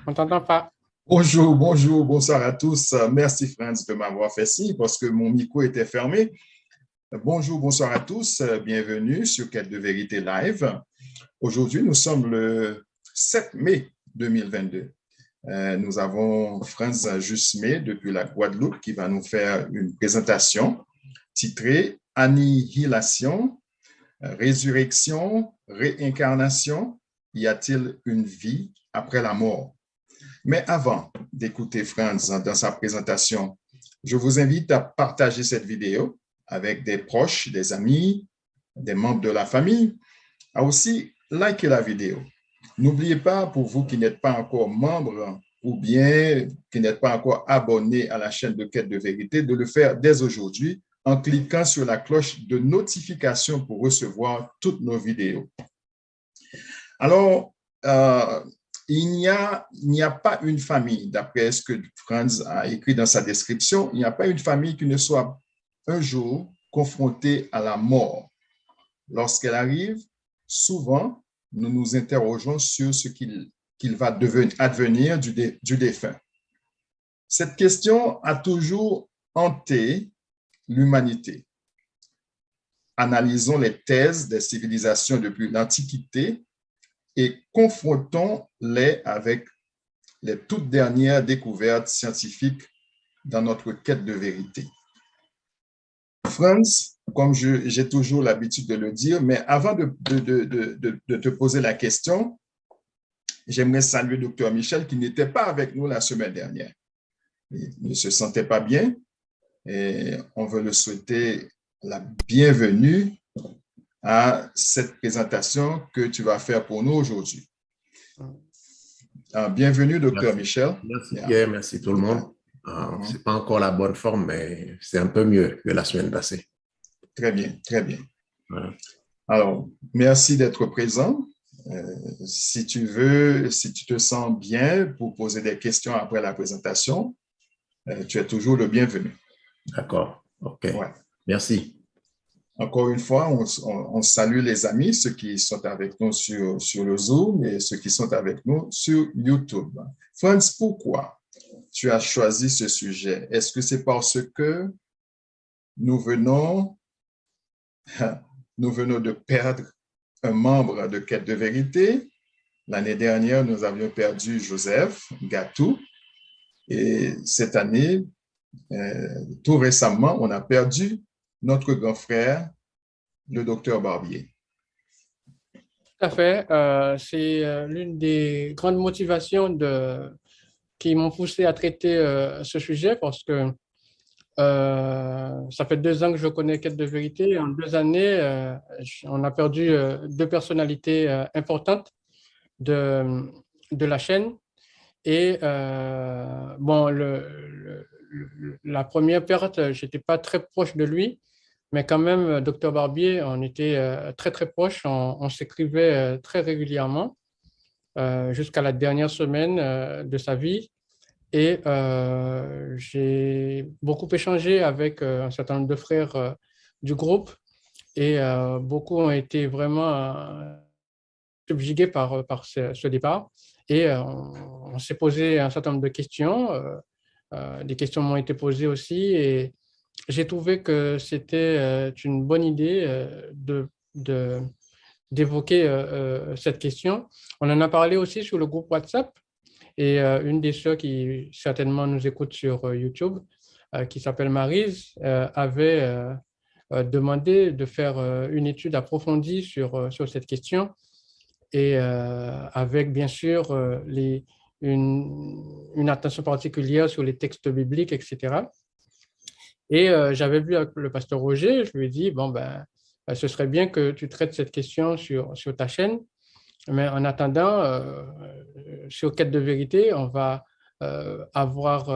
On t'entend pas. Bonjour, bonjour, bonsoir à tous. Merci Franz de m'avoir fait signe parce que mon micro était fermé. Bonjour, bonsoir à tous. Bienvenue sur Quête de vérité live. Aujourd'hui, nous sommes le 7 mai 2022. Nous avons Franz Jusmé depuis la Guadeloupe qui va nous faire une présentation titrée Annihilation, résurrection, réincarnation. Y a-t-il une vie après la mort? Mais avant d'écouter Franz dans sa présentation, je vous invite à partager cette vidéo avec des proches, des amis, des membres de la famille, à aussi liker la vidéo. N'oubliez pas, pour vous qui n'êtes pas encore membre ou bien qui n'êtes pas encore abonné à la chaîne de Quête de vérité, de le faire dès aujourd'hui en cliquant sur la cloche de notification pour recevoir toutes nos vidéos. Alors, il n'y a pas une famille, d'après ce que Franz a écrit dans sa description, il n'y a pas une famille qui ne soit un jour confrontée à la mort. Lorsqu'elle arrive, souvent, nous nous interrogeons sur ce qu'il va advenir du défunt. Cette question a toujours hanté l'humanité. Analysons les thèses des civilisations depuis l'Antiquité et confrontons-les avec les toutes dernières découvertes scientifiques dans notre quête de vérité. Franz, comme j'ai toujours l'habitude de le dire, mais avant de te poser la question, j'aimerais saluer Dr. Michel qui n'était pas avec nous la semaine dernière. Il ne se sentait pas bien et on veut le souhaiter la bienvenue à cette présentation que tu vas faire pour nous aujourd'hui. Bienvenue, Dr. Michel. Merci Pierre, merci tout le monde. Ce n'est pas encore la bonne forme, mais c'est un peu mieux que la semaine passée. Très bien, très bien. Alors, merci d'être présent. Si tu veux, si tu te sens bien pour poser des questions après la présentation, tu es toujours le bienvenu. D'accord, OK. Ouais. Merci. Encore une fois, on salue les amis, ceux qui sont avec nous sur le Zoom et ceux qui sont avec nous sur YouTube. Franz, pourquoi tu as choisi ce sujet? Est-ce que c'est parce que nous venons de perdre un membre de Quête de vérité? L'année dernière, nous avions perdu Joseph Gatou et cette année, tout récemment, on a perdu notre grand frère, le docteur Barbier. Tout à fait. C'est l'une des grandes motivations qui m'ont poussé à traiter ce sujet parce que ça fait 2 ans que je connais Quête de vérité. En 2 années, on a perdu 2 personnalités importantes de la chaîne. Et bon, la première perte, je n'étais pas très proche de lui, mais quand même, Dr Barbier, on était très, très proches. On s'écrivait très régulièrement jusqu'à la dernière semaine de sa vie. Et j'ai beaucoup échangé avec un certain nombre de frères du groupe et beaucoup ont été vraiment subjugués par ce départ. Et on s'est posé un certain nombre de questions. Des questions m'ont été posées aussi et j'ai trouvé que c'était une bonne idée d'évoquer cette question. On en a parlé aussi sur le groupe WhatsApp et une des sœurs qui certainement nous écoute sur YouTube, qui s'appelle Maryse, avait demandé de faire une étude approfondie sur cette question et avec bien sûr une attention particulière sur les textes bibliques, etc. Et j'avais vu avec le pasteur Roger, je lui ai dit, bon, ce serait bien que tu traites cette question sur ta chaîne, mais en attendant, sur Quête de vérité, on va avoir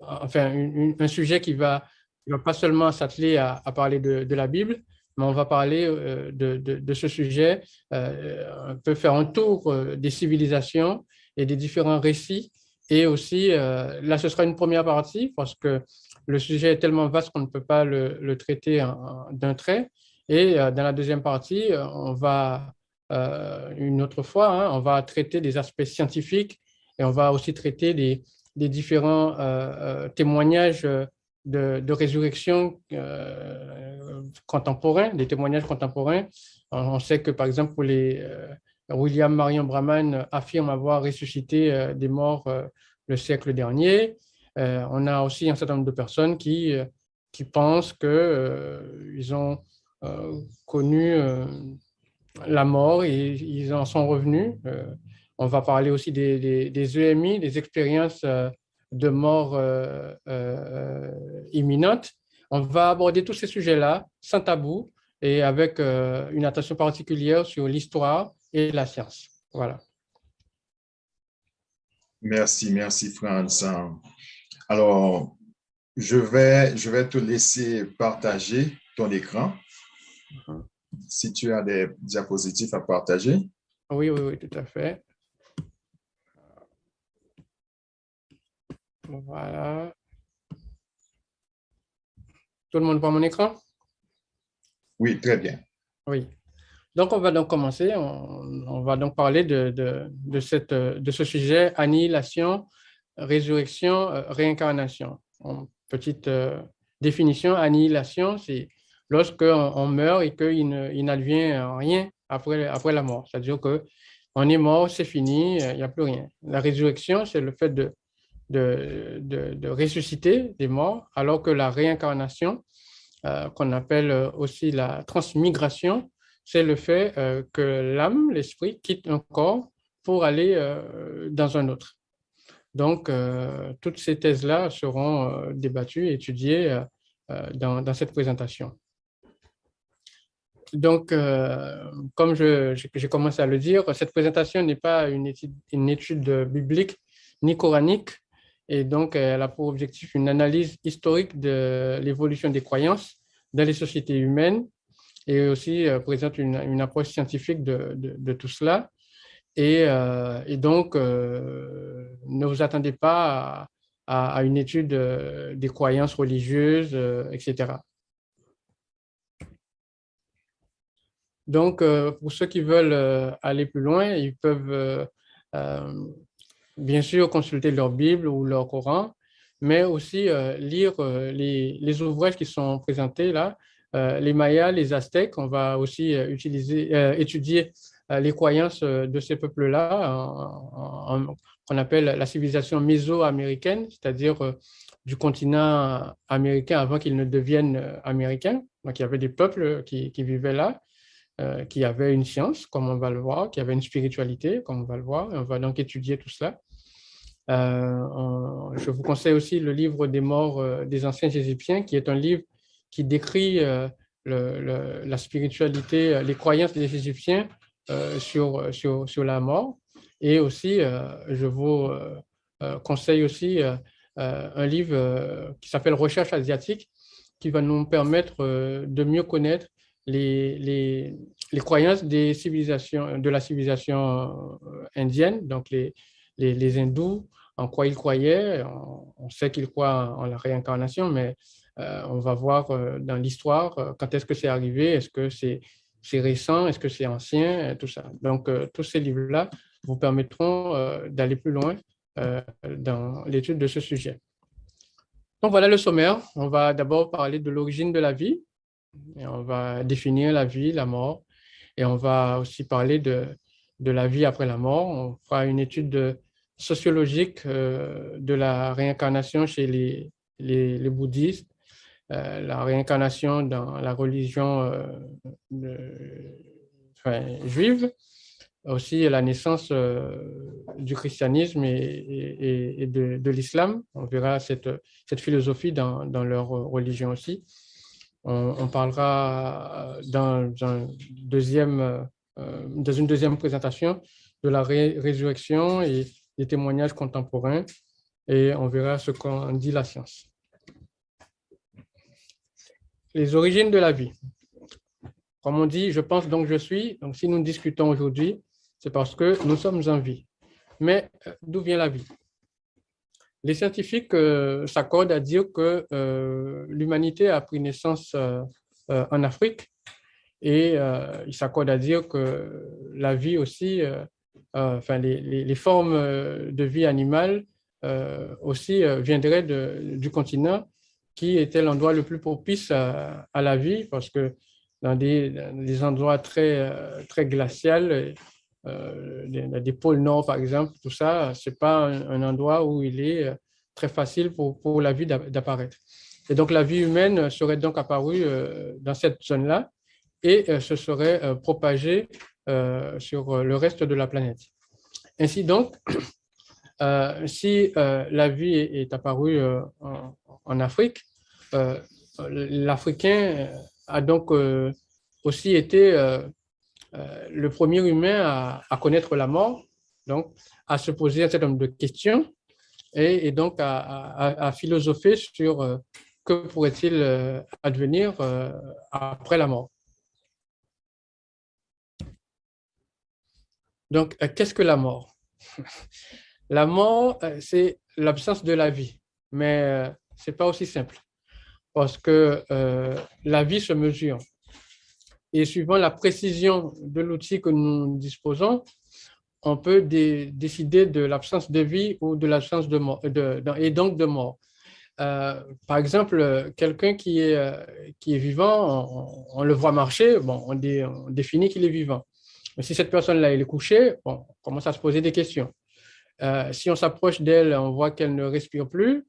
enfin, un sujet qui va pas seulement s'atteler à parler de la Bible, mais on va parler de ce sujet, on peut faire un tour des civilisations et des différents récits. Et aussi, là, ce sera une première partie parce que le sujet est tellement vaste qu'on ne peut pas le traiter d'un trait. Et dans la deuxième partie, on va, une autre fois, on va traiter des aspects scientifiques et on va aussi traiter des différents témoignages de résurrection contemporains, des témoignages contemporains. On sait que, par exemple, pour William Marion Brahman affirme avoir ressuscité des morts le siècle dernier. On a aussi un certain nombre de personnes qui pensent qu'ils ont connu la mort et ils en sont revenus. On va parler aussi des EMI, des expériences de mort imminente. On va aborder tous ces sujets-là sans tabou et avec une attention particulière sur l'histoire et la science. Voilà. Merci Franz. Alors, je vais te laisser partager ton écran. Si tu as des diapositives à partager. Oui, tout à fait. Voilà. Tout le monde voit mon écran? Oui, très bien. Oui. Donc, on va donc commencer. On va donc parler de ce sujet, annihilation, résurrection, réincarnation. En petite définition, annihilation, c'est lorsqu'on meurt et qu'il n'advient rien après la mort. C'est-à-dire qu'on est mort, c'est fini, il n'y a plus rien. La résurrection, c'est le fait de ressusciter des morts, alors que la réincarnation, qu'on appelle aussi la transmigration, c'est le fait que l'âme, l'esprit, quitte un corps pour aller dans un autre. Donc, toutes ces thèses-là seront débattues et étudiées dans cette présentation. Donc, comme j'ai commencé à le dire, cette présentation n'est pas une étude biblique ni coranique, et donc elle a pour objectif une analyse historique de l'évolution des croyances dans les sociétés humaines et aussi présente une approche scientifique de tout cela. Et donc, ne vous attendez pas à une étude des croyances religieuses, etc. Donc, pour ceux qui veulent aller plus loin, ils peuvent bien sûr consulter leur Bible ou leur Coran, mais aussi lire les ouvrages qui sont présentés là. Les Mayas, les Aztèques, on va aussi étudier les croyances de ces peuples-là, qu'on appelle la civilisation mésoaméricaine, c'est-à-dire du continent américain avant qu'ils ne deviennent américains. Donc, il y avait des peuples qui vivaient là, qui avaient une science, comme on va le voir, qui avaient une spiritualité, comme on va le voir, et on va donc étudier tout cela. Je vous conseille aussi le livre des morts des anciens Égyptiens, qui est un livre qui décrit la spiritualité, les croyances des Égyptiens sur la mort. Et aussi, je vous conseille aussi un livre qui s'appelle Recherche asiatique, qui va nous permettre de mieux connaître les croyances de la civilisation indienne, donc les hindous, en quoi ils croyaient. On sait qu'ils croient en la réincarnation, mais on va voir dans l'histoire quand est-ce que c'est arrivé, est-ce que c'est récent, est-ce que c'est ancien, tout ça. Donc, tous ces livres-là vous permettront d'aller plus loin dans l'étude de ce sujet. Donc, voilà le sommaire. On va d'abord parler de l'origine de la vie, et on va définir la vie, la mort, et on va aussi parler de la vie après la mort. On fera une étude sociologique de la réincarnation chez les bouddhistes, la réincarnation dans la religion juive, aussi la naissance du christianisme et de l'islam. On verra cette philosophie dans leur religion aussi. On parlera dans une deuxième présentation de la résurrection et des témoignages contemporains, et on verra ce qu'en dit la science. Les origines de la vie. Comme on dit, je pense donc je suis. Donc, si nous discutons aujourd'hui, c'est parce que nous sommes en vie. Mais d'où vient la vie? Les scientifiques s'accordent à dire que l'humanité a pris naissance en Afrique, et ils s'accordent à dire que la vie aussi enfin les formes de vie animale aussi viendraient du continent qui était l'endroit le plus propice à la vie parce que dans des endroits très glaciaux, des pôles nord par exemple, tout ça, ce n'est pas un endroit où il est très facile pour la vie d'apparaître. Et donc la vie humaine serait donc apparue dans cette zone-là et se serait propagée sur le reste de la planète. Ainsi donc, si la vie est apparue en Afrique, l'Africain a donc aussi été le premier humain à connaître la mort, donc à se poser un certain nombre de questions et donc à philosopher sur que pourrait-il advenir après la mort. Donc, qu'est-ce que la mort? La mort, c'est l'absence de la vie, mais ce n'est pas aussi simple parce que la vie se mesure. Et suivant la précision de l'outil que nous disposons, on peut décider de l'absence de vie ou de l'absence de mort, et donc de mort. Par exemple, quelqu'un qui est vivant, on le voit marcher, bon, on définit qu'il est vivant. Mais si cette personne-là est couchée, bon, on commence à se poser des questions. Si on s'approche d'elle, on voit qu'elle ne respire plus,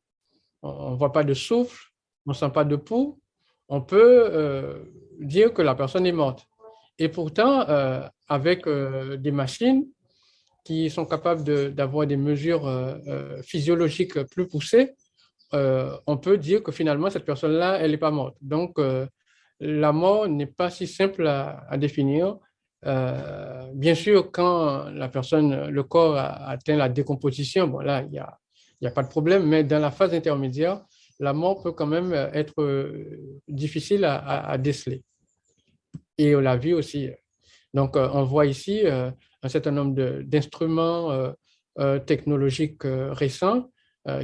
on ne voit pas de souffle, on ne sent pas de pouls, on peut dire que la personne est morte. Et pourtant, avec des machines qui sont capables d'avoir des mesures physiologiques plus poussées, on peut dire que finalement, cette personne-là, elle n'est pas morte. Donc, la mort n'est pas si simple à définir. Bien sûr, quand la personne, le corps a atteint la décomposition, bon là, il n'y a pas de problème, mais dans la phase intermédiaire, la mort peut quand même être difficile à déceler. Et la vie aussi. Donc, on voit ici un certain nombre d'instruments technologiques récents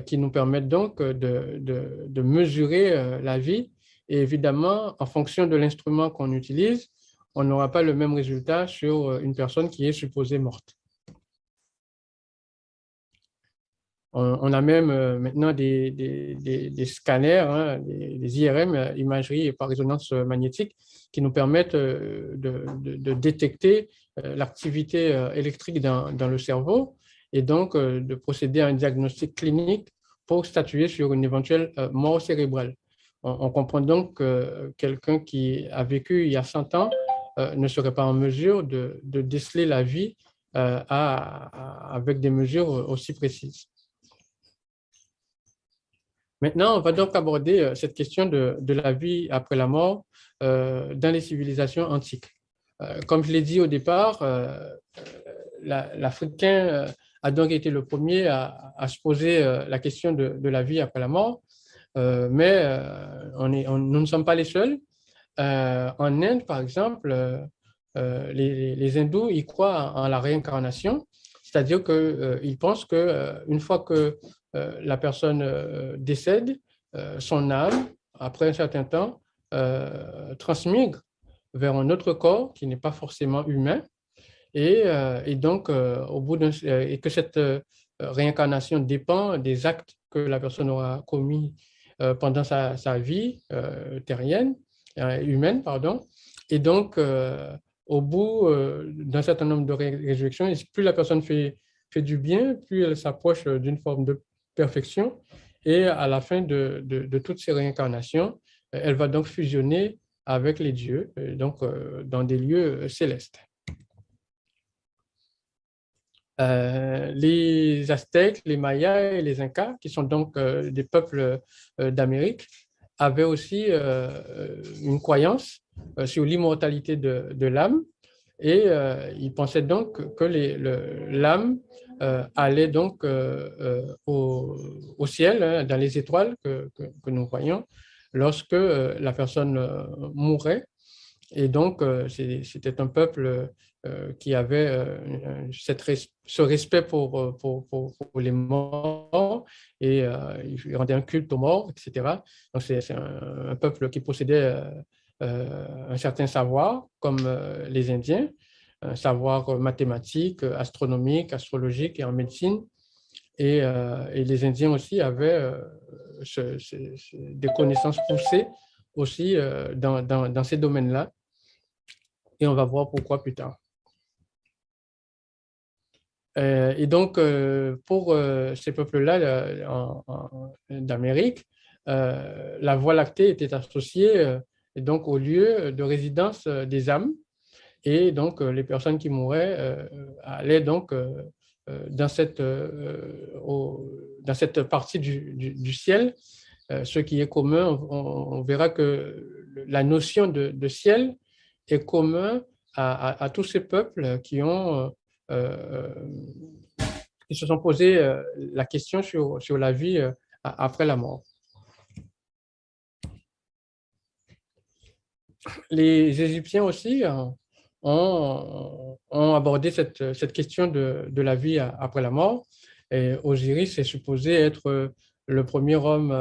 qui nous permettent donc de mesurer la vie. Et évidemment, en fonction de l'instrument qu'on utilise, on n'aura pas le même résultat sur une personne qui est supposée morte. On a même maintenant des scanners, hein, des IRM, imagerie par résonance magnétique, qui nous permettent de détecter l'activité électrique dans le cerveau et donc de procéder à un diagnostic clinique pour statuer sur une éventuelle mort cérébrale. On comprend donc que quelqu'un qui a vécu il y a 100 ans ne serait pas en mesure de déceler la vie avec des mesures aussi précises. Maintenant, on va donc aborder cette question de la vie après la mort dans les civilisations antiques. Comme je l'ai dit au départ, l'Africain a donc été le premier à se poser la question de la vie après la mort, mais nous ne sommes pas les seuls. En Inde, par exemple, les hindous, ils croient en la réincarnation, c'est-à-dire qu'ils pensent qu'une fois que la personne décède, son âme, après un certain temps, transmigre vers un autre corps qui n'est pas forcément humain, et donc, et que cette réincarnation dépend des actes que la personne aura commis pendant sa vie terrienne, humaine, pardon. Et donc, au bout d'un certain nombre de résurrections, plus la personne fait du bien, plus elle s'approche d'une forme de perfection. Et à la fin de toutes ces réincarnations, elle va donc fusionner avec les dieux, donc dans des lieux célestes. Les Aztèques, les Mayas et les Incas, qui sont donc des peuples d'Amérique, avaient aussi une croyance sur l'immortalité de l'âme, et ils pensaient donc que l'âme allait donc au ciel, hein, dans les étoiles que nous voyons, lorsque la personne mourait. Et donc, c'était un peuple qui avait ce respect pour les morts, et il rendait un culte aux morts, etc. Donc, c'est un peuple qui possédait un certain savoir, comme les Indiens, un savoir mathématique, astronomique, astrologique et en médecine. Et les Indiens aussi avaient des connaissances poussées aussi dans ces domaines-là. Et on va voir pourquoi plus tard. Et donc, pour ces peuples-là d'Amérique, la Voie lactée était associée donc, au lieu de résidence des âmes. Et donc, les personnes qui mouraient allaient donc dans cette partie du ciel. Ce qui est commun, on verra que la notion de ciel est commun à tous ces peuples qui se sont posés la question sur la vie après la mort. Les Égyptiens aussi ont abordé cette question de la vie après la mort. Et Osiris est supposé être le premier homme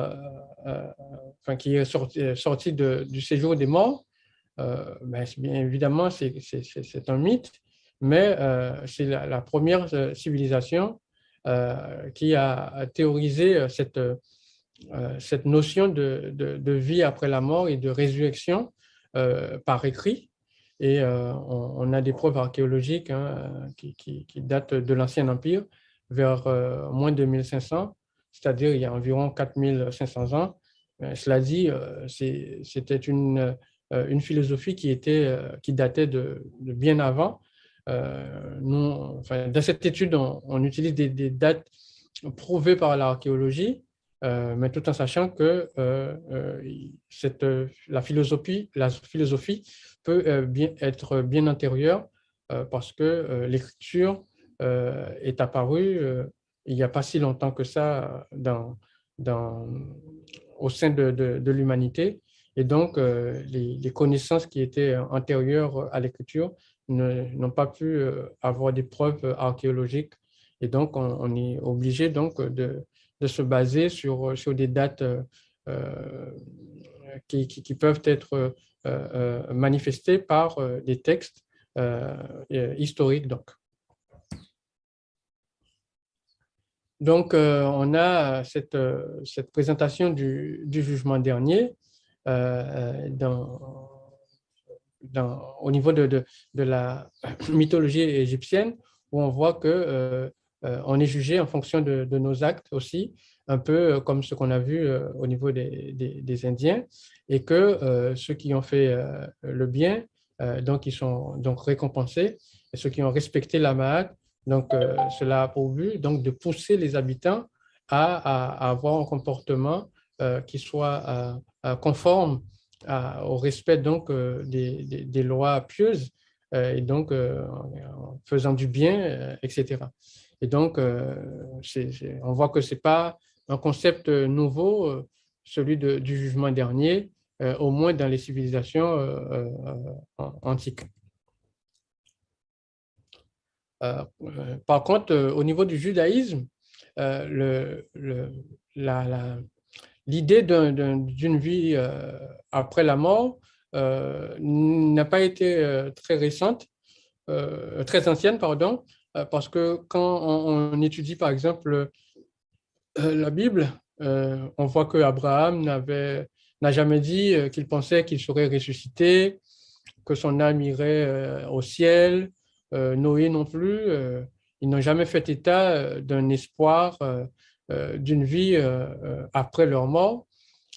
qui est sorti du séjour des morts. Bien évidemment, c'est un mythe, mais c'est la première civilisation qui a théorisé cette notion de vie après la mort et de résurrection par écrit. Et on a des preuves archéologiques qui datent de l'Ancien Empire vers moins de 1500, c'est-à-dire il y a environ 4500 ans. Cela dit, c'était une philosophie qui datait de bien avant. Dans cette étude, on utilise des dates prouvées par l'archéologie, mais tout en sachant que la philosophie peut être bien antérieure parce que l'écriture est apparue il n'y a pas si longtemps que ça au sein de l'humanité. Et donc, les connaissances qui étaient antérieures à l'écriture n'ont pas pu avoir des preuves archéologiques. Et donc, on est obligé donc de se baser sur des dates qui peuvent être manifestées par des textes historiques. Donc, on a cette présentation du jugement dernier au niveau de la mythologie égyptienne, où on voit que on est jugé en fonction de nos actes aussi, un peu comme ce qu'on a vu au niveau des Indiens, et que ceux qui ont fait le bien, donc ils sont donc récompensés, et ceux qui ont respecté la Ma'at, donc cela a pour but donc de pousser les habitants à avoir un comportement qui soit conforme au respect donc des lois pieuses et donc en faisant du bien, etc. Et donc, on voit que ce n'est pas un concept nouveau, celui du jugement dernier, au moins dans les civilisations antiques. Par contre, au niveau du judaïsme, l'idée d'une vie après la mort n'a pas été très récente, très ancienne, pardon, parce que quand on étudie, par exemple, la Bible, on voit qu'Abraham n'a jamais dit qu'il pensait qu'il serait ressuscité, que son âme irait au ciel, Noé non plus. Ils n'ont jamais fait état d'un espoir d'une vie après leur mort.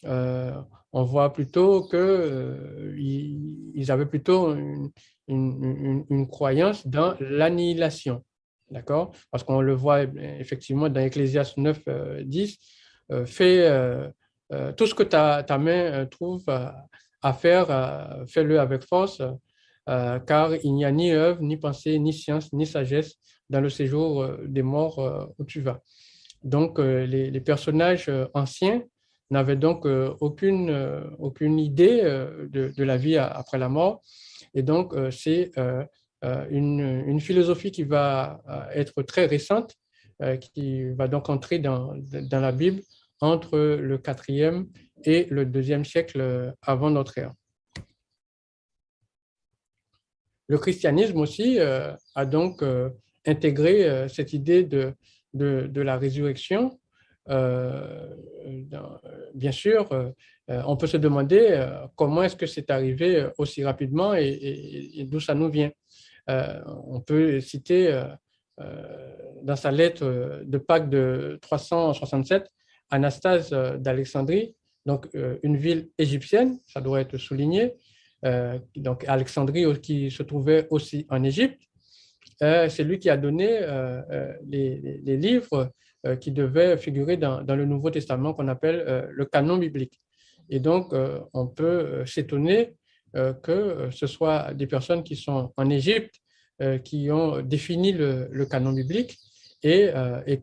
On voit plutôt qu'ils avaient plutôt une croyance dans l'annihilation. D'accord? Parce qu'on le voit effectivement dans Ecclésiaste 9, 10, fais tout ce que ta main trouve à faire, fais-le avec force, car il n'y a ni œuvre, ni pensée, ni science, ni sagesse dans le séjour des morts où tu vas. Donc, les personnages anciens n'avaient donc aucune idée de la vie après la mort. Et donc, c'est une philosophie qui va être très récente, qui va donc entrer dans la Bible entre le 4e et le 2e siècle avant notre ère. Le christianisme aussi a donc intégré cette idée de la résurrection. Bien sûr, on peut se demander comment est-ce que c'est arrivé aussi rapidement et d'où ça nous vient. On peut citer dans sa lettre de Pâques de 367, Anastase d'Alexandrie, donc une ville égyptienne, ça doit être souligné, donc Alexandrie qui se trouvait aussi en Égypte. C'est lui qui a donné les livres qui devaient figurer dans le Nouveau Testament qu'on appelle le canon biblique. Et donc, on peut s'étonner que ce soit des personnes qui sont en Égypte qui ont défini le canon biblique et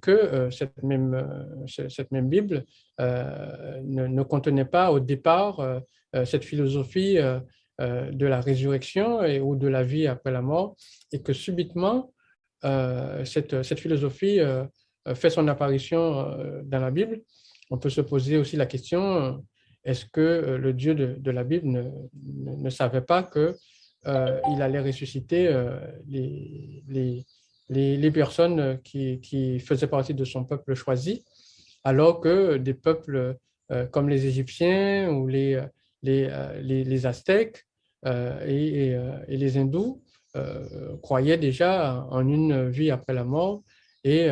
que cette même Bible ne contenait pas au départ cette philosophie de la résurrection ou de la vie après la mort, et que subitement, cette philosophie fait son apparition dans la Bible. On peut se poser aussi la question, est-ce que le Dieu de la Bible ne savait pas qu'il allait ressusciter les personnes qui faisaient partie de son peuple choisi, alors que des peuples comme les Égyptiens ou les Aztèques et les Hindous croyaient déjà en une vie après la mort et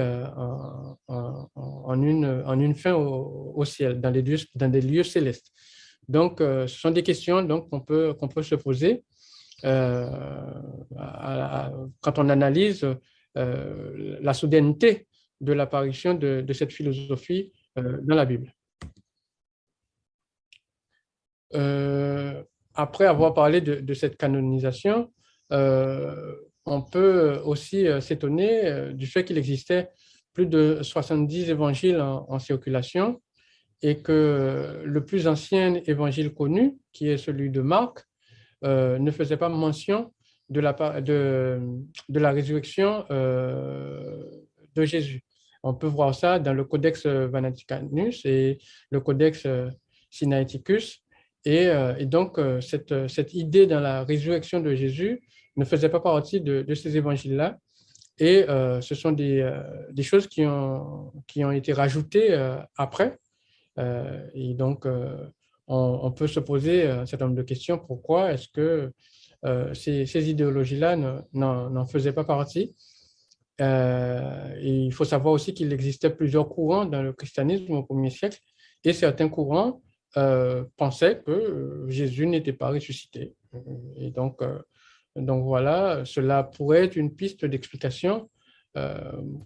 en une fin au ciel, dans des lieux célestes. Donc, ce sont des questions donc, qu'on peut se poser quand on analyse la soudaineté de l'apparition de cette philosophie dans la Bible. Après avoir parlé de cette canonisation, on peut aussi s'étonner du fait qu'il existait plus de 70 évangiles en circulation et que le plus ancien évangile connu, qui est celui de Marc, ne faisait pas mention de la résurrection de Jésus. On peut voir ça dans le Codex Vaticanus et le Codex Sinaiticus. Et donc, cette idée dans la résurrection de Jésus ne faisait pas partie de ces évangiles-là. Et ce sont des choses qui ont été rajoutées après. Et donc, on peut se poser un certain nombre de questions. Pourquoi est-ce que ces idéologies-là n'en faisaient pas partie? Et il faut savoir aussi qu'il existait plusieurs courants dans le christianisme au 1er siècle, et certains courants pensaient que Jésus n'était pas ressuscité. Et donc voilà, cela pourrait être une piste d'explication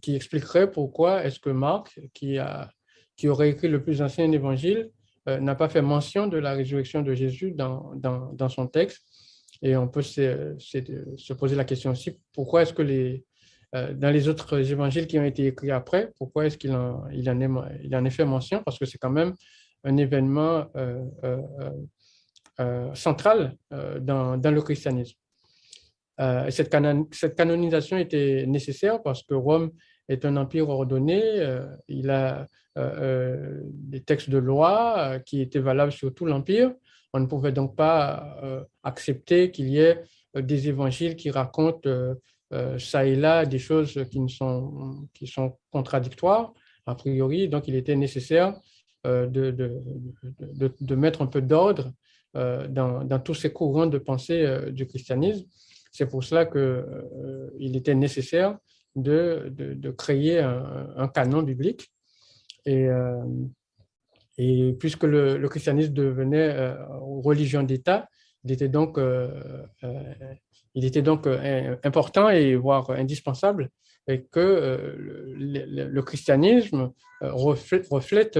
qui expliquerait pourquoi est-ce que Marc, qui aurait écrit le plus ancien évangile, n'a pas fait mention de la résurrection de Jésus dans son texte. Et on peut se poser la question aussi, pourquoi est-ce que dans les autres évangiles qui ont été écrits après, pourquoi est-ce qu'il en est fait mention? Parce que c'est quand même un événement central dans le christianisme. Cette canonisation était nécessaire parce que Rome est un empire ordonné. Il a des textes de loi qui étaient valables sur tout l'empire. On ne pouvait donc pas accepter qu'il y ait des évangiles qui racontent ça et là des choses qui sont contradictoires, a priori. Donc, il était nécessaire de mettre un peu d'ordre dans tous ces courants de pensée du christianisme. C'est pour cela qu'il était nécessaire de créer un canon biblique. Et puisque le christianisme devenait religion d'État, il était donc important et voire indispensable et que le christianisme reflète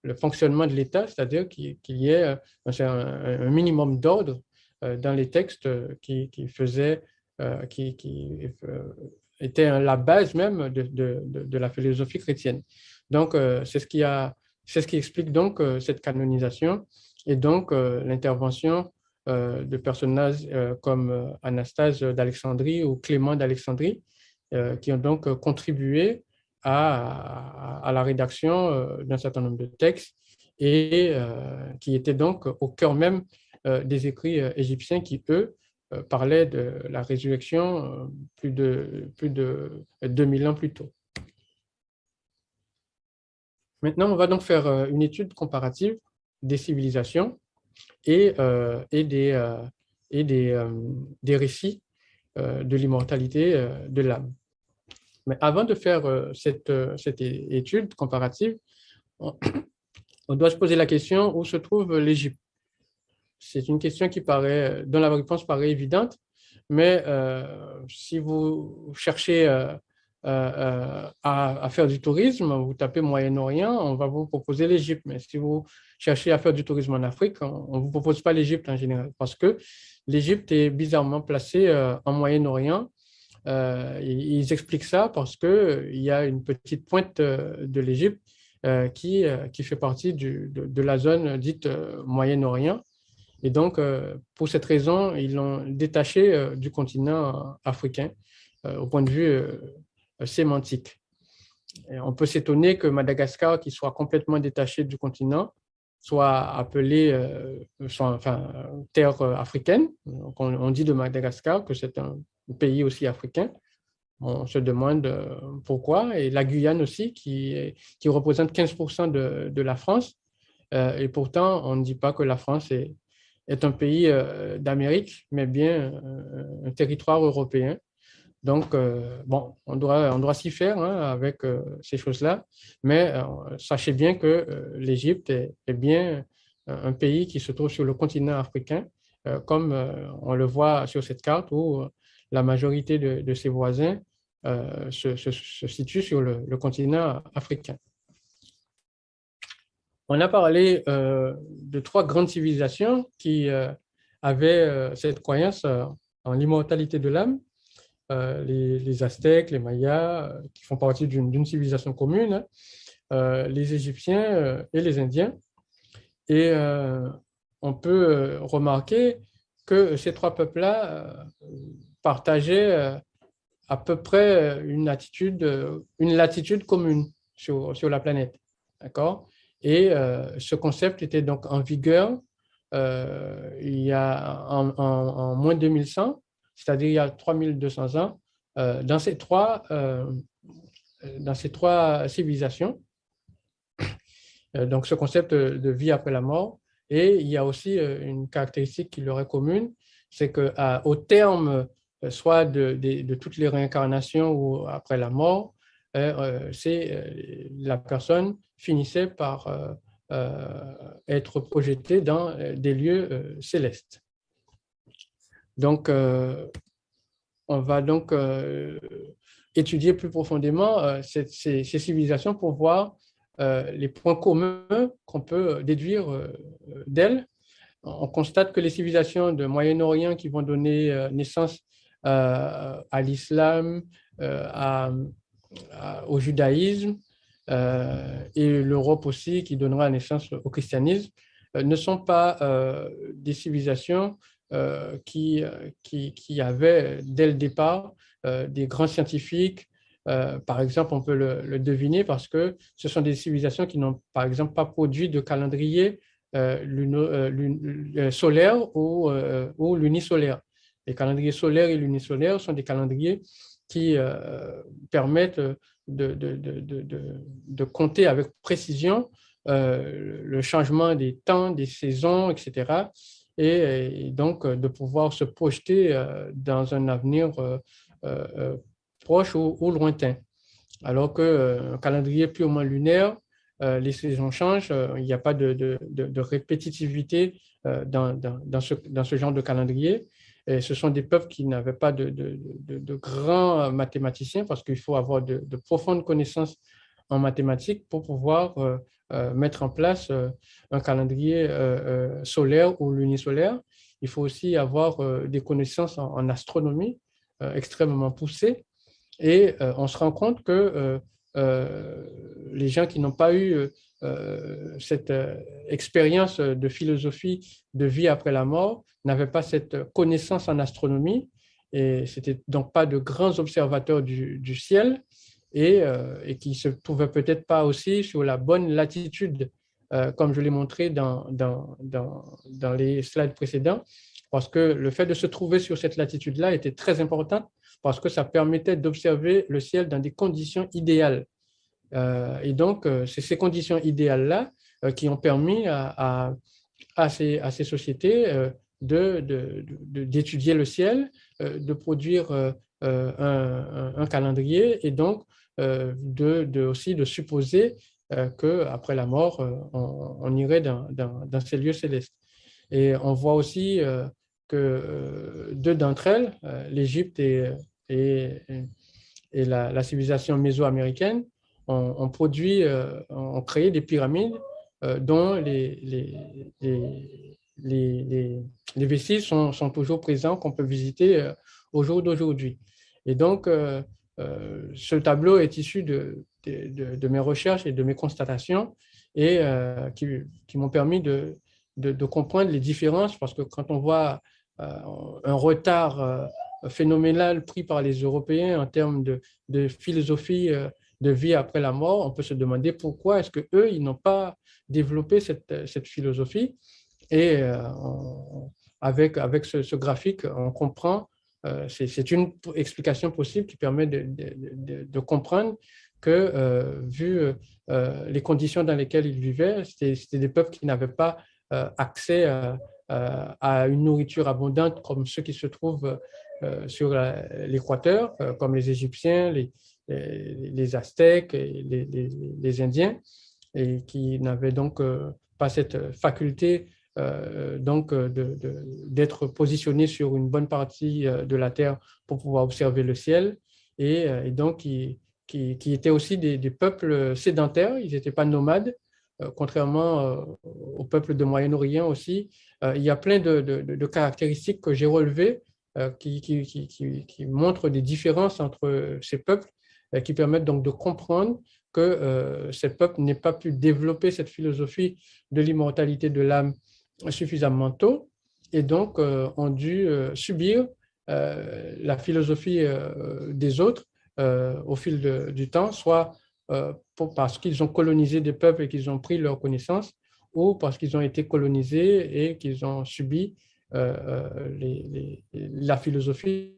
le fonctionnement de l'État, c'est-à-dire qu'il y ait un minimum d'ordre dans les textes qui étaient la base même de la philosophie chrétienne. Donc, c'est ce qui explique donc cette canonisation et donc l'intervention de personnages comme Anastase d'Alexandrie ou Clément d'Alexandrie, qui ont donc contribué à la rédaction d'un certain nombre de textes et qui étaient donc au cœur même des écrits égyptiens qui, eux, parlait de la résurrection plus de 2000 ans plus tôt. Maintenant, on va donc faire une étude comparative des civilisations et des récits de l'immortalité de l'âme. Mais avant de faire cette étude comparative, on doit se poser la question où se trouve l'Égypte. C'est une question dont la réponse paraît évidente, mais si vous cherchez à faire du tourisme, vous tapez Moyen-Orient, on va vous proposer l'Égypte. Mais si vous cherchez à faire du tourisme en Afrique, on ne vous propose pas l'Égypte en général, parce que l'Égypte est bizarrement placée en Moyen-Orient. Ils expliquent ça parce qu'il y a une petite pointe de l'Égypte qui fait partie de la zone dite Moyen-Orient. Et donc, pour cette raison, ils l'ont détaché du continent africain au point de vue sémantique. Et on peut s'étonner que Madagascar, qui soit complètement détaché du continent, soit appelée terre africaine. Donc, on dit de Madagascar que c'est un pays aussi africain. On se demande pourquoi. Et la Guyane aussi, qui représente 15% de la France. Et pourtant, on ne dit pas que la France est un pays d'Amérique, mais bien un territoire européen. Donc, bon, on doit s'y faire avec ces choses-là, mais sachez bien que l'Égypte est bien un pays qui se trouve sur le continent africain, comme on le voit sur cette carte où la majorité de ses voisins se situent sur le continent africain. On a parlé de 3 grandes civilisations qui avaient cette croyance en l'immortalité de l'âme. Les Aztèques, les Mayas, qui font partie d'une civilisation commune, les Égyptiens et les Indiens. Et on peut remarquer que ces 3 peuples-là partageaient à peu près une latitude commune sur la planète. D'accord ? Et ce concept était donc en vigueur il y a en moins 2100, c'est-à-dire il y a 3200 ans, dans ces trois civilisations. Donc, ce concept de vie après la mort. Et il y a aussi une caractéristique qui leur est commune, c'est qu'au terme soit de toutes les réincarnations ou après la mort, la personne finissait par être projetée dans des lieux célestes. Donc, on va donc étudier plus profondément ces civilisations pour voir les points communs qu'on peut déduire d'elles. On constate que les civilisations de Moyen-Orient qui vont donner naissance à l'islam, au judaïsme, et l'Europe aussi qui donnera naissance au christianisme, ne sont pas des civilisations qui avaient dès le départ des grands scientifiques. Par exemple, on peut le deviner parce que ce sont des civilisations qui n'ont par exemple pas produit de calendrier solaire ou lunisolaire. Les calendriers solaires et lunisolaires sont des calendriers qui permettent de compter avec précision le changement des temps, des saisons, etc. Et donc de pouvoir se projeter dans un avenir proche ou lointain. Alors qu'un calendrier purement lunaire, les saisons changent, il n'y a pas de répétitivité dans ce genre de calendrier. Et ce sont des peuples qui n'avaient pas de grands mathématiciens parce qu'il faut avoir de profondes connaissances en mathématiques pour pouvoir mettre en place un calendrier solaire ou lunisolaire. Il faut aussi avoir des connaissances en astronomie extrêmement poussées. Et on se rend compte que les gens qui n'ont pas eu cette expérience de philosophie de vie après la mort n'avaient pas cette connaissance en astronomie et c'était donc pas de grands observateurs du ciel et qui se trouvaient peut-être pas aussi sur la bonne latitude, comme je l'ai montré dans les slides précédents. parce que le fait de se trouver sur cette latitude-là était très important parce que ça permettait d'observer le ciel dans des conditions idéales. Et donc, c'est ces conditions idéales-là qui ont permis à ces sociétés d'étudier le ciel, de produire un calendrier et donc aussi de supposer qu'après la mort, on irait dans ces lieux célestes. Et on voit aussi que deux d'entre elles, l'Égypte et la civilisation mésoaméricaine, ont créé des pyramides dont les vestiges sont toujours présents, qu'on peut visiter au jour d'aujourd'hui. Et donc, ce tableau est issu de mes recherches et de mes constatations et qui m'ont permis de comprendre les différences, parce que quand on voit un retard phénoménal pris par les Européens en termes de philosophie de vie après la mort, on peut se demander pourquoi est-ce qu'eux, ils n'ont pas développé cette philosophie. Et avec ce graphique, on comprend, c'est une explication possible qui permet de comprendre que, vu les conditions dans lesquelles ils vivaient, c'était des peuples qui n'avaient pas accès à une nourriture abondante comme ceux qui se trouvent sur l'équateur, comme les Égyptiens, les Aztèques, et les Indiens, et qui n'avaient donc pas cette faculté d'être positionnés sur une bonne partie de la Terre pour pouvoir observer le ciel, et donc qui étaient aussi des peuples sédentaires, ils n'étaient pas nomades, contrairement aux peuples de Moyen-Orient aussi. Il y a plein de caractéristiques que j'ai relevées qui montrent des différences entre ces peuples, qui permettent donc de comprendre que ces peuples n'aient pas pu développer cette philosophie de l'immortalité de l'âme suffisamment tôt, et donc ont dû subir la philosophie des autres au fil du temps, soit parce qu'ils ont colonisé des peuples et qu'ils ont pris leur connaissance, ou parce qu'ils ont été colonisés et qu'ils ont subi la philosophie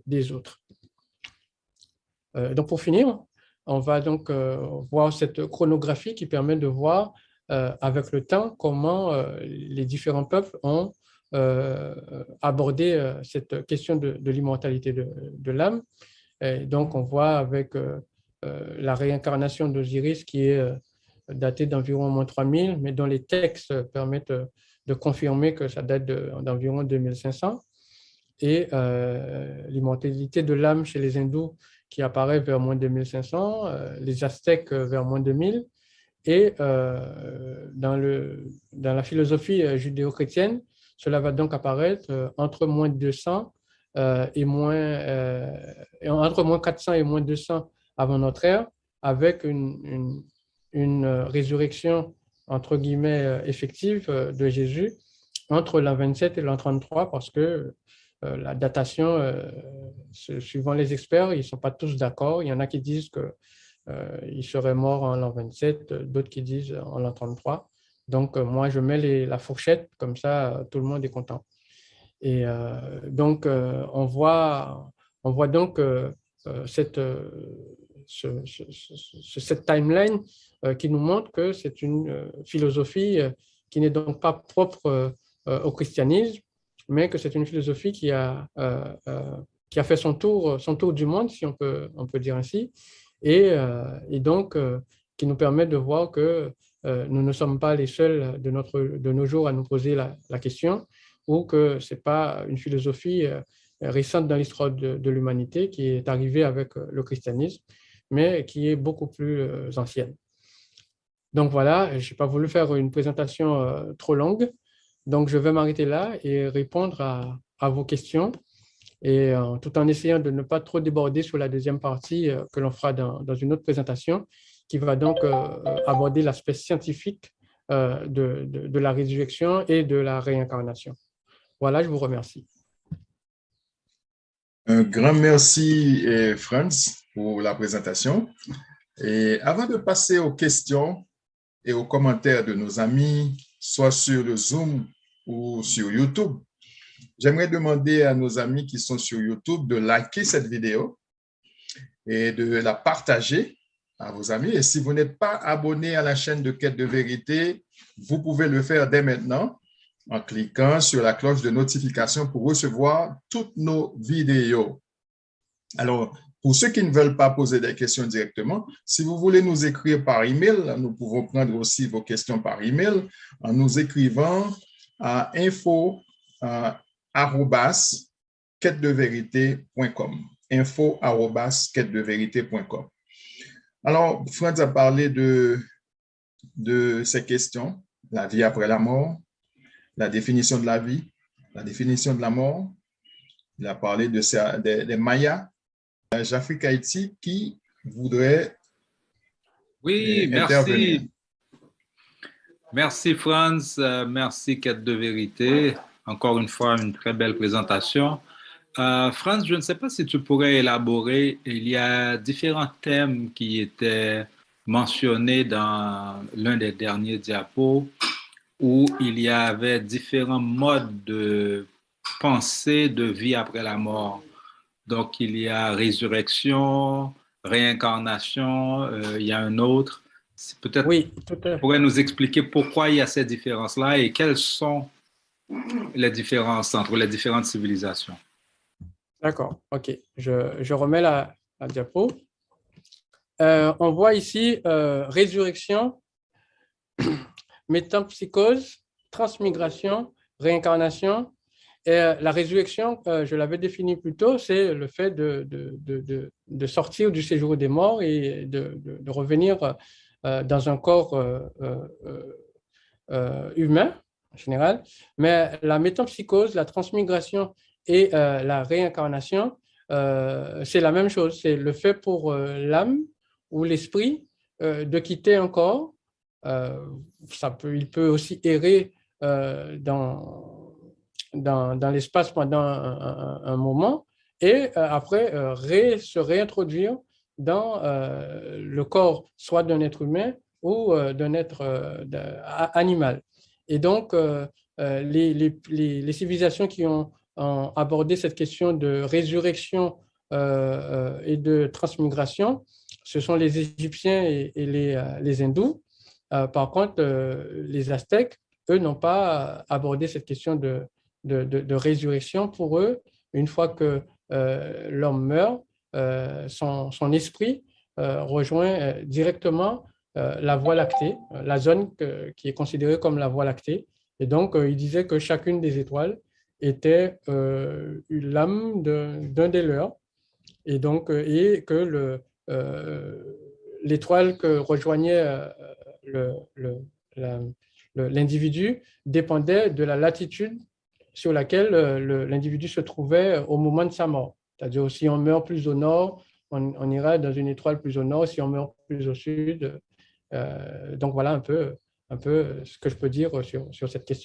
des autres. Donc pour finir, on va donc voir cette chronographie qui permet de voir avec le temps comment les différents peuples ont abordé cette question de l'immortalité de l'âme. Donc on voit avec la réincarnation d'Osiris qui est datée d'environ moins 3000, mais dont les textes permettent de confirmer que ça date d'environ 2500. Et l'immortalité de l'âme chez les hindous qui apparaît vers moins 2500, les aztèques vers moins 2000, et dans la philosophie judéo-chrétienne, cela va donc apparaître entre moins 200 entre moins 400 et moins 200 avant notre ère, avec une résurrection entre guillemets effective de Jésus entre l'an 27 et l'an 33, parce que la datation, suivant les experts, ils ne sont pas tous d'accord. Il y en a qui disent qu'il serait mort en l'an 27, d'autres qui disent en l'an 33. Donc, moi, je mets la fourchette, comme ça, tout le monde est content. Et donc, on voit donc cette timeline qui nous montre que c'est une philosophie qui n'est donc pas propre au christianisme, mais que c'est une philosophie qui a fait son tour du monde, si on peut dire ainsi, et donc qui nous permet de voir que nous ne sommes pas les seuls de nos jours à nous poser la question, ou que ce n'est pas une philosophie récente dans l'histoire de l'humanité qui est arrivée avec le christianisme, mais qui est beaucoup plus ancienne. Donc voilà, je n'ai pas voulu faire une présentation trop longue, donc je vais m'arrêter là et répondre à vos questions, et tout en essayant de ne pas trop déborder sur la deuxième partie que l'on fera dans une autre présentation, qui va donc aborder l'aspect scientifique de la résurrection et de la réincarnation. Voilà, je vous remercie. Un grand merci, Franz, pour la présentation. Et avant de passer aux questions et aux commentaires de nos amis, soit sur le Zoom ou sur YouTube, J'aimerais demander à nos amis qui sont sur YouTube de liker cette vidéo et de la partager à vos amis. Et si vous n'êtes pas abonné à la chaîne de Quête de Vérité, vous pouvez le faire dès maintenant en cliquant sur la cloche de notification pour recevoir toutes nos vidéos. Alors, pour ceux qui ne veulent pas poser des questions directement, si vous voulez nous écrire par email, nous pouvons prendre aussi vos questions par email en nous écrivant à info@quêtedevérité.com. info@quêtedevérité.com. Alors, Franz a parlé de ces questions, la vie après la mort, la définition de la vie, la définition de la mort. Il a parlé des Mayas. Jafrique Haïti qui voudrait intervenir. Merci. Merci Franz, merci Quête de Vérité. Encore une fois, une très belle présentation. Franz, je ne sais pas si tu pourrais élaborer. Il y a différents thèmes qui étaient mentionnés dans l'un des derniers diapos où il y avait différents modes de pensée de vie après la mort. Donc, il y a résurrection, réincarnation, il y a un autre. Peut-être Oui, tout à tu fait. pourrais nous expliquer pourquoi il y a ces différences-là et quelles sont les différences entre les différentes civilisations. D'accord, ok. Je remets la diapo. On voit ici résurrection, métempsychose, transmigration, réincarnation. Et la résurrection, je l'avais définie plus tôt, c'est le fait de sortir du séjour des morts et de revenir dans un corps humain en général. Mais la métempsychose, la transmigration et la réincarnation, c'est la même chose. C'est le fait pour l'âme ou l'esprit de quitter un corps. Il peut aussi errer dans l'espace pendant un moment et après se réintroduire dans le corps soit d'un être humain ou d'un être animal. Et donc, les civilisations qui ont abordé cette question de résurrection et de transmigration, ce sont les Égyptiens et les Hindous. Par contre, les Aztèques, eux, n'ont pas abordé cette question de résurrection. Pour eux, une fois que l'homme meurt, son esprit rejoint directement la Voie lactée, la zone qui est considérée comme la Voie lactée. Et donc, il disait que chacune des étoiles était l'âme d'un des leurs. Et donc, et que l'étoile que rejoignait l'individu dépendait de la latitude sur laquelle l'individu se trouvait au moment de sa mort. C'est-à-dire, si on meurt plus au nord, on ira dans une étoile plus au nord. Si on meurt plus au sud, donc voilà un peu ce que je peux dire sur cette question.